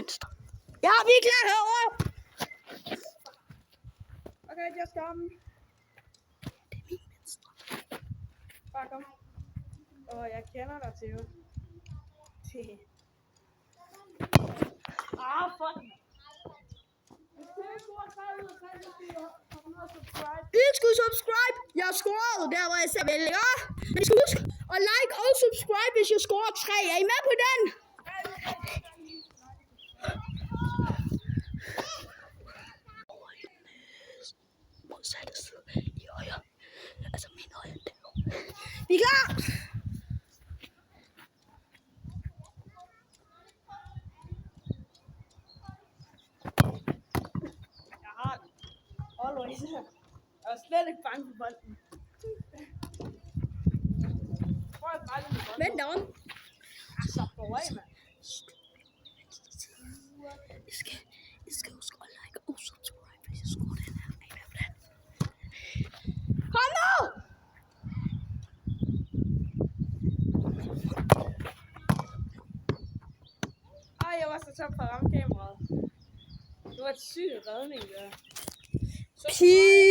venstre. Ja, vi er klar herovre. Okay, just come. Det er min venstre. Bare kom. Jeg kender dig, Theo. Fuck. I skal subscribe. Jeg scorede der, hvor jeg ser vælger. Men I skal huske at like og subscribe, hvis jeg scorer 3. Er I med på den? Modsatte side i højre. Altså min højre derovre. Vi er klar. Jeg har den. Always. Jeg er slet ikke bange for bolden. Prøv at brække med bolden. Vent derom. Altså, gå af, mand. I skal huske at like og subscribe, hvis jeg scorer den her. Er I med på den? Kom nu! Jeg var så top for at ramme kameraet. Det var et sygt redning, der. Peace!